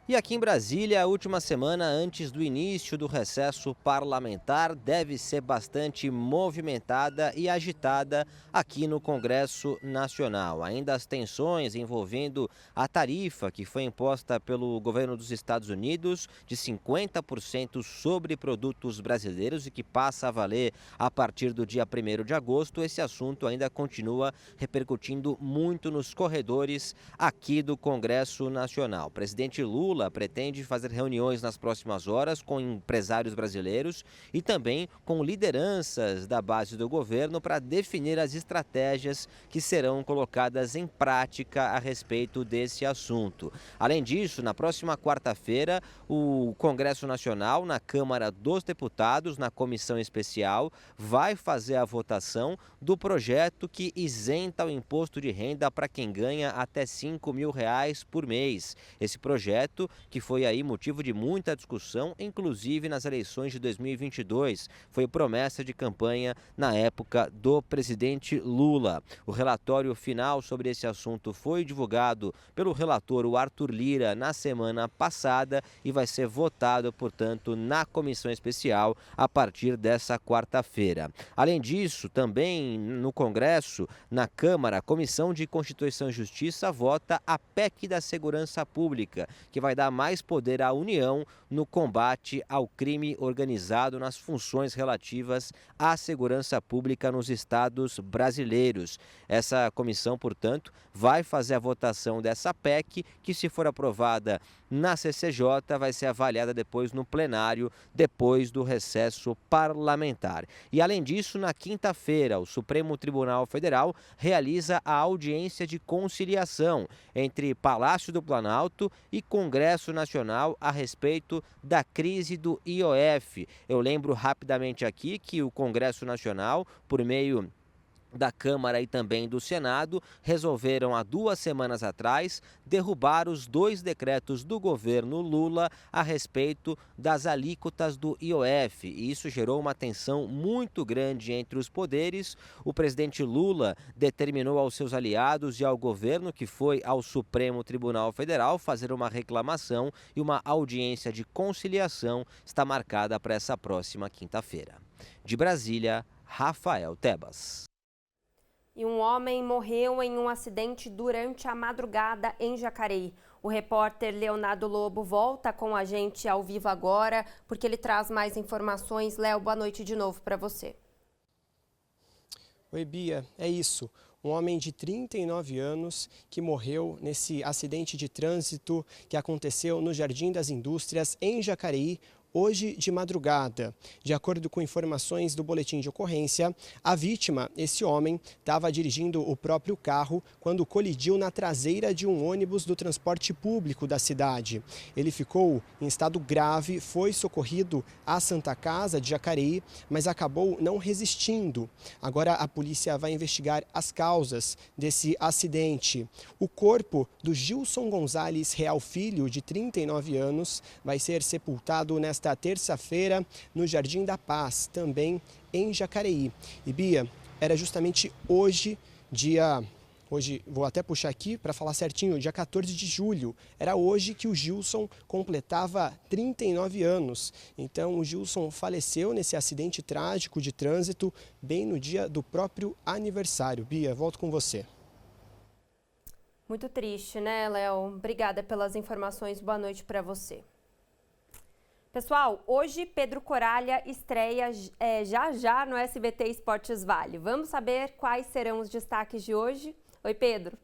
E aqui em Brasília, a última semana antes do início do recesso parlamentar deve ser bastante movimentada e agitada aqui no Congresso Nacional. Ainda as tensões envolvendo a tarifa que foi imposta pelo governo dos Estados Unidos de 50% sobre produtos brasileiros e que passa a valer a partir do dia 1º de agosto. Esse assunto ainda continua repercutindo muito nos corredores aqui do Congresso Nacional. O presidente Lula pretende fazer reuniões nas próximas horas com empresários brasileiros e também com lideranças da base do governo para definir as estratégias que serão colocadas em prática a respeito desse assunto. Além disso, na próxima quarta-feira, o Congresso Nacional, na Câmara dos Deputados, na comissão especial, vai fazer a votação do projeto que isenta o imposto de renda para quem ganha até R$5.000 por mês. Esse projeto que foi aí motivo de muita discussão, inclusive nas eleições de 2022. Foi promessa de campanha na época do presidente Lula. O relatório final sobre esse assunto foi divulgado pelo relator, o Arthur Lira, na semana passada e vai ser votado, portanto, na comissão especial a partir dessa quarta-feira. Além disso, também no Congresso, na Câmara, a Comissão de Constituição e Justiça vota a PEC da Segurança Pública, que vai dar mais poder à União no combate ao crime organizado nas funções relativas à segurança pública nos estados brasileiros. Essa comissão, portanto, vai fazer a votação dessa PEC, que, se for aprovada na CCJ, vai ser avaliada depois no plenário, depois do recesso parlamentar. E, além disso, na quinta-feira, o Supremo Tribunal Federal realiza a audiência de conciliação entre Palácio do Planalto e Congresso Nacional a respeito da crise do IOF. Eu lembro rapidamente aqui que o Congresso Nacional, por meio da Câmara e também do Senado, resolveram há 2 semanas atrás derrubar os 2 decretos do governo Lula a respeito das alíquotas do IOF. E isso gerou uma tensão muito grande entre os poderes. O presidente Lula determinou aos seus aliados e ao governo, que foi ao Supremo Tribunal Federal, fazer uma reclamação, e uma audiência de conciliação está marcada para essa próxima quinta-feira. De Brasília, Rafael Tebas. E um homem morreu em um acidente durante a madrugada em Jacareí. O repórter Leonardo Lobo volta com a gente ao vivo agora, porque ele traz mais informações. Léo, boa noite de novo para você. Oi, Bia, é isso. Um homem de 39 anos que morreu nesse acidente de trânsito que aconteceu no Jardim das Indústrias, em Jacareí, hoje de madrugada. De acordo com informações do boletim de ocorrência, a vítima, esse homem, estava dirigindo o próprio carro quando colidiu na traseira de um ônibus do transporte público da cidade. Ele ficou em estado grave, foi socorrido à Santa Casa de Jacareí, mas acabou não resistindo. Agora a polícia vai investigar as causas desse acidente. O corpo do Gilson Gonzalez Real Filho, de 39 anos, vai ser sepultado nesta terça-feira no Jardim da Paz, também em Jacareí. E, Bia, era justamente hoje, vou até puxar aqui para falar certinho, dia 14 de julho. Era hoje que o Gilson completava 39 anos. Então, o Gilson faleceu nesse acidente trágico de trânsito, bem no dia do próprio aniversário. Bia, volto com você. Muito triste, né, Léo? Obrigada pelas informações. Boa noite para você. Pessoal, hoje Pedro Coralha estreia já no SBT Esportes Vale. Vamos saber quais serão os destaques de hoje? Oi, Pedro.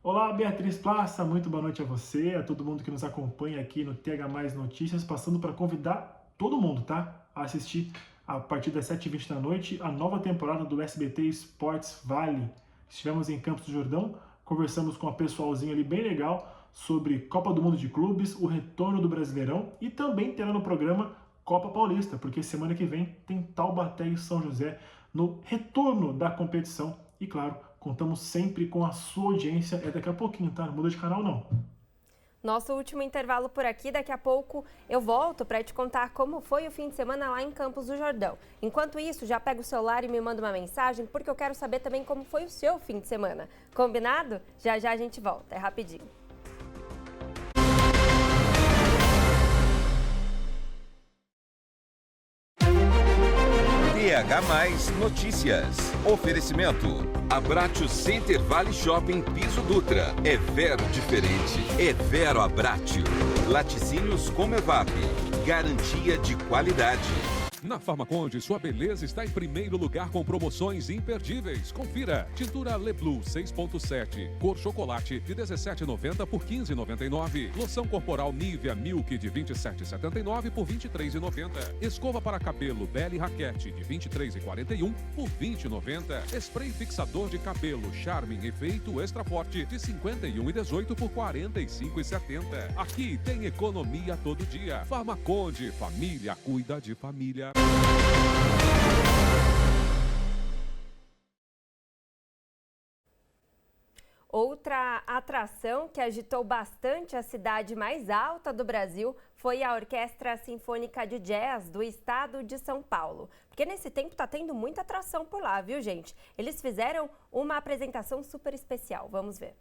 Olá, Beatriz Plaça, muito boa noite a você, a todo mundo que nos acompanha aqui no TH Mais Notícias, passando para convidar todo mundo, tá? A assistir a partir das 7h20 da noite a nova temporada do SBT Esportes Vale. Estivemos em Campos do Jordão, conversamos com a pessoalzinha ali bem legal sobre Copa do Mundo de Clubes, o retorno do Brasileirão e também terá no programa Copa Paulista, porque semana que vem tem Taubaté e São José no retorno da competição. E claro, contamos sempre com a sua audiência, daqui a pouquinho, tá? Não muda de canal não. Nosso último intervalo por aqui, daqui a pouco eu volto para te contar como foi o fim de semana lá em Campos do Jordão. Enquanto isso, já pega o celular e me manda uma mensagem, porque eu quero saber também como foi o seu fim de semana. Combinado? Já a gente volta, é rapidinho. TH Mais Notícias. Oferecimento. Abratio Center Vale Shopping Piso Dutra. É Vero diferente. É Vero Abratio. Laticínios Comevap. Garantia de qualidade. Na Farmaconde, sua beleza está em primeiro lugar com promoções imperdíveis. Confira. Tintura Leblu 6.7, cor chocolate de R$ 17,90 por R$ 15,99. Loção corporal Nivea Milk de R$ 27,79 por R$ 23,90. Escova para cabelo Belle Raquete de R$ 23,41 por R$ 20,90. Spray fixador de cabelo Charmin Efeito Extra Forte de R$ 51,18 por R$ 45,70. Aqui tem economia todo dia. Farmaconde, família cuida de família. Outra atração que agitou bastante a cidade mais alta do Brasil foi a Orquestra Sinfônica de Jazz do Estado de São Paulo. Porque nesse tempo tá tendo muita atração por lá, viu, gente? Eles fizeram uma apresentação super especial. Vamos ver.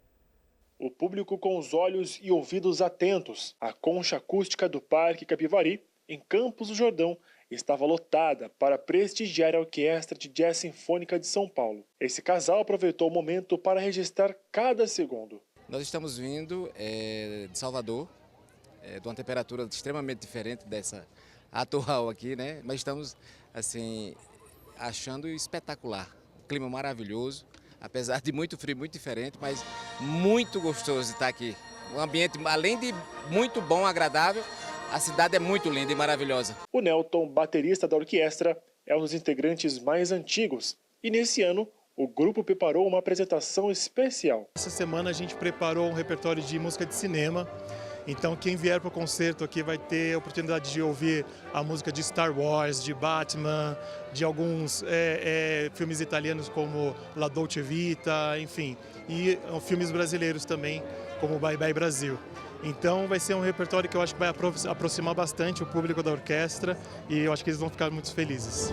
O público com os olhos e ouvidos atentos. A concha acústica do Parque Capivari, em Campos do Jordão, estava lotada para prestigiar a Orquestra de Jazz Sinfônica de São Paulo. Esse casal aproveitou o momento para registrar cada segundo. Nós estamos vindo de Salvador, de uma temperatura extremamente diferente dessa atual aqui, né? Mas estamos, assim, achando espetacular. Um clima maravilhoso, apesar de muito frio, muito diferente, mas muito gostoso de estar aqui. Um ambiente, além de muito bom, agradável, a cidade é muito linda e maravilhosa. O Nelton, baterista da orquestra, é um dos integrantes mais antigos. E nesse ano, o grupo preparou uma apresentação especial. Essa semana a gente preparou um repertório de música de cinema. Então quem vier para o concerto aqui vai ter a oportunidade de ouvir a música de Star Wars, de Batman, de alguns filmes italianos como La Dolce Vita, enfim. E filmes brasileiros também, como Bye Bye Brasil. Então vai ser um repertório que eu acho que vai aproximar bastante o público da orquestra e eu acho que eles vão ficar muito felizes.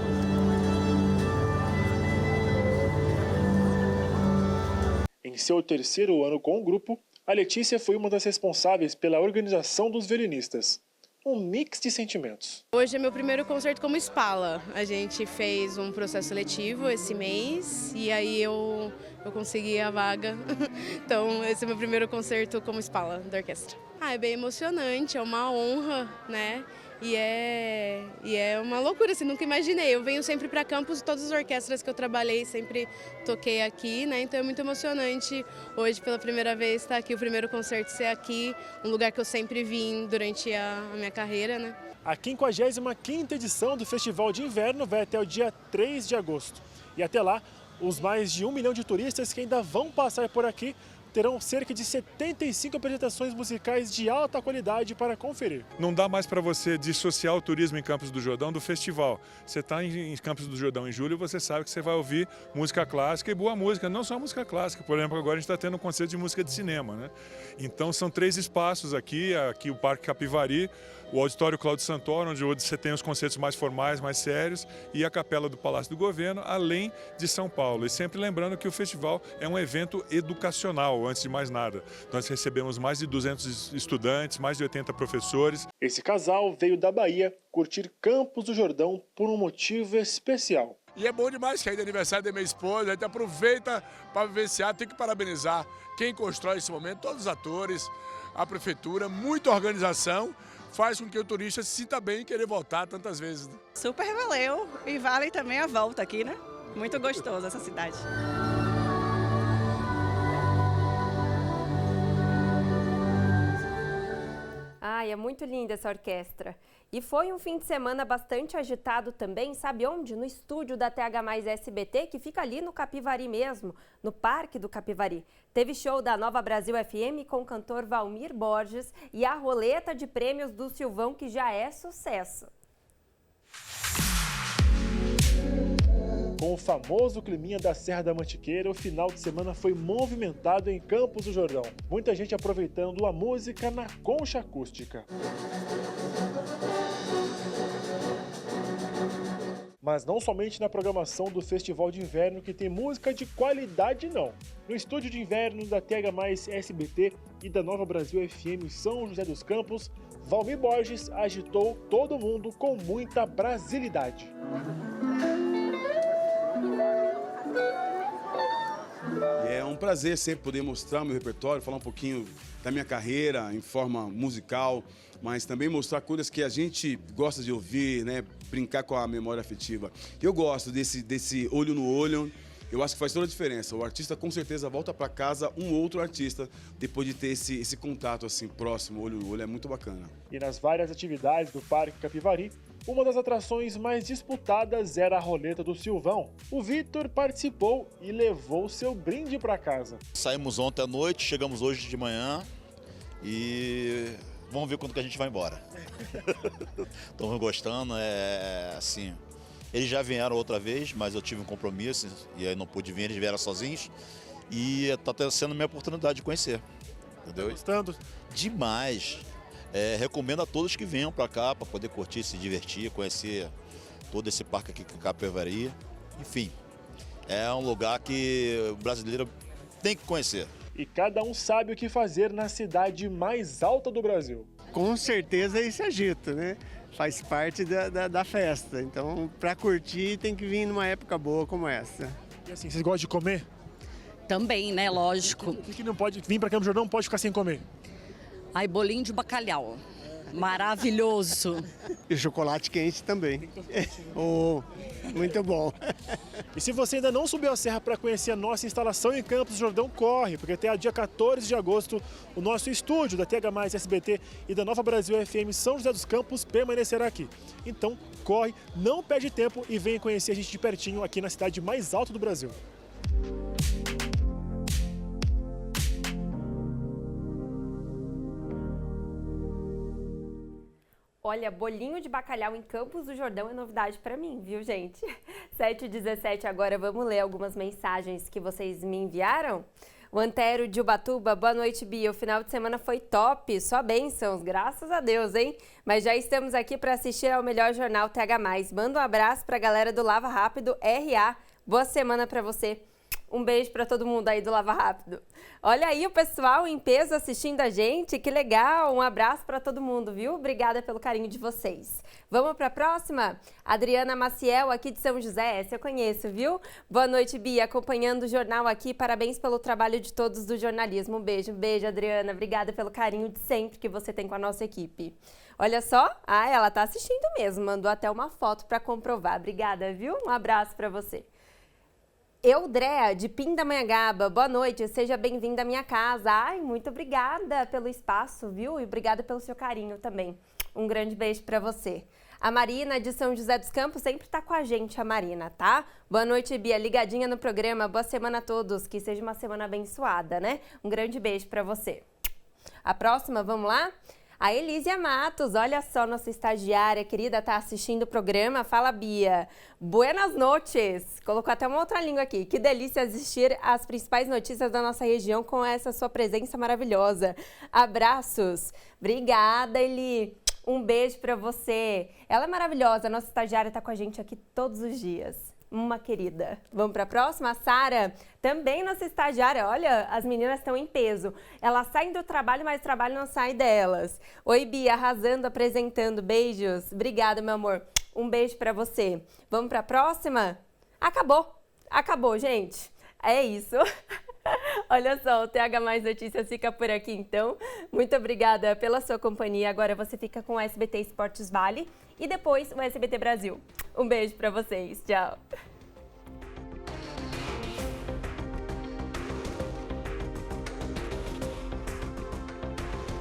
Em seu terceiro ano com o grupo, a Letícia foi uma das responsáveis pela organização dos violinistas. Um mix de sentimentos. Hoje é meu primeiro concerto como Spala. A gente fez um processo seletivo esse mês e aí eu consegui a vaga. Então esse é meu primeiro concerto como Spala da orquestra. É bem emocionante, é uma honra, né? E é uma loucura, assim, nunca imaginei. Eu venho sempre para Campos, todas as orquestras que eu trabalhei sempre toquei aqui, né? Então é muito emocionante hoje pela primeira vez estar aqui, o primeiro concerto ser aqui, um lugar que eu sempre vim durante a minha carreira, né? A 55ª edição do Festival de Inverno vai até o dia 3 de agosto. E até lá, os mais de 1 milhão de turistas que ainda vão passar por aqui terão cerca de 75 apresentações musicais de alta qualidade para conferir. Não dá mais para você dissociar o turismo em Campos do Jordão do festival. Você está em Campos do Jordão em julho, você sabe que você vai ouvir música clássica e boa música, não só música clássica. Por exemplo, agora a gente está tendo um concerto de música de cinema, né? Então são 3 espaços aqui o Parque Capivari, o Auditório Cláudio Santoro, onde você tem os concertos mais formais, mais sérios, e a Capela do Palácio do Governo, além de São Paulo. E sempre lembrando que o festival é um evento educacional, antes de mais nada. Nós recebemos mais de 200 estudantes, mais de 80 professores. Esse casal veio da Bahia curtir Campos do Jordão por um motivo especial. E é bom demais que é de aniversário da minha esposa, a gente aproveita para vivenciar, tem que parabenizar quem constrói esse momento, todos os atores, a prefeitura, muita organização. faz com que o turista se sinta bem e querer voltar tantas vezes. Super valeu e vale também a volta aqui, né? Muito gostoso essa cidade. Ai, é muito linda essa orquestra. E foi um fim de semana bastante agitado também, sabe onde? No estúdio da TH+ SBT, que fica ali no Capivari mesmo, no Parque do Capivari. Teve show da Nova Brasil FM com o cantor Valmir Borges e a roleta de prêmios do Silvão, que já é sucesso. Com o famoso climinha da Serra da Mantiqueira, o final de semana foi movimentado em Campos do Jordão. Muita gente aproveitando a música na concha acústica. Mas não somente na programação do Festival de Inverno que tem música de qualidade, não. No estúdio de inverno da TH+ SBT e da Nova Brasil FM São José dos Campos, Valmir Borges agitou todo mundo com muita brasilidade. É um prazer sempre poder mostrar o meu repertório, falar um pouquinho da minha carreira em forma musical, mas também mostrar coisas que a gente gosta de ouvir, né? Brincar com a memória afetiva. Eu gosto desse olho no olho, eu acho que faz toda a diferença. O artista com certeza volta para casa um outro artista depois de ter esse contato assim próximo, olho no olho, é muito bacana. E nas várias atividades do Parque Capivari, uma das atrações mais disputadas era a roleta do Silvão. O Vitor participou e levou seu brinde para casa. Saímos ontem à noite, chegamos hoje de manhã e vamos ver quando que a gente vai embora. Estamos gostando, assim, eles já vieram outra vez, mas eu tive um compromisso e aí não pude vir, eles vieram sozinhos e está sendo minha oportunidade de conhecer, entendeu? Gostando? Demais. Recomendo a todos que venham para cá para poder curtir, se divertir, conhecer todo esse parque aqui em Capivari. Enfim, é um lugar que o brasileiro tem que conhecer. E cada um sabe o que fazer na cidade mais alta do Brasil. Com certeza esse agito, né? Faz parte da festa. Então, para curtir, tem que vir numa época boa como essa. E assim, vocês gostam de comer? Também, né? Lógico. O que não pode vir para Campos do Jordão, não pode ficar sem comer? Ai, bolinho de bacalhau. Maravilhoso. E chocolate quente também. Muito bom. E se você ainda não subiu a serra para conhecer a nossa instalação em Campos do Jordão, corre, porque até o dia 14 de agosto o nosso estúdio da TH+ SBT e da Nova Brasil FM São José dos Campos permanecerá aqui. Então, corre, não perde tempo e venha conhecer a gente de pertinho aqui na cidade mais alta do Brasil. Olha, bolinho de bacalhau em Campos do Jordão é novidade para mim, viu, gente? 7h17 agora, vamos ler algumas mensagens que vocês me enviaram. O Antero de Ubatuba, boa noite, Bia. O final de semana foi top, só bênçãos, graças a Deus, hein? Mas já estamos aqui para assistir ao melhor jornal TH+. Manda um abraço para a galera do Lava Rápido RA. Boa semana para você. Um beijo para todo mundo aí do Lava Rápido. Olha aí o pessoal em peso assistindo a gente, que legal. Um abraço para todo mundo, viu? Obrigada pelo carinho de vocês. Vamos para a próxima? Adriana Maciel, aqui de São José, essa eu conheço, viu? Boa noite, Bia, acompanhando o jornal aqui. Parabéns pelo trabalho de todos do jornalismo. Um beijo, Adriana. Obrigada pelo carinho de sempre que você tem com a nossa equipe. Olha só, ela tá assistindo mesmo, mandou até uma foto para comprovar. Obrigada, viu? Um abraço para você. Eudrea, de Pindamonhangaba, boa noite, seja bem-vinda à minha casa. Ai, muito obrigada pelo espaço, viu? E obrigada pelo seu carinho também. Um grande beijo para você. A Marina, de São José dos Campos, sempre tá com a gente, a Marina, tá? Boa noite, Bia, ligadinha no programa. Boa semana a todos, que seja uma semana abençoada, né? Um grande beijo para você. A próxima, vamos lá? A Elísia Matos, olha só, nossa estagiária querida, tá assistindo o programa. Fala, Bia. Buenas noches. Colocou até uma outra língua aqui. Que delícia assistir as principais notícias da nossa região com essa sua presença maravilhosa. Abraços. Obrigada, Eli. Um beijo pra você. Ela é maravilhosa, a nossa estagiária tá com a gente aqui todos os dias. Uma querida. Vamos para a próxima? A Sara, também nossa estagiária. Olha, as meninas estão em peso. Elas saem do trabalho, mas o trabalho não sai delas. Oi, Bia, arrasando, apresentando. Beijos. Obrigada, meu amor. Um beijo para você. Vamos para a próxima? Acabou, gente. É isso. Olha só, o TH Mais Notícias fica por aqui então. Muito obrigada pela sua companhia. Agora você fica com o SBT Esportes Vale e depois o SBT Brasil. Um beijo para vocês. Tchau.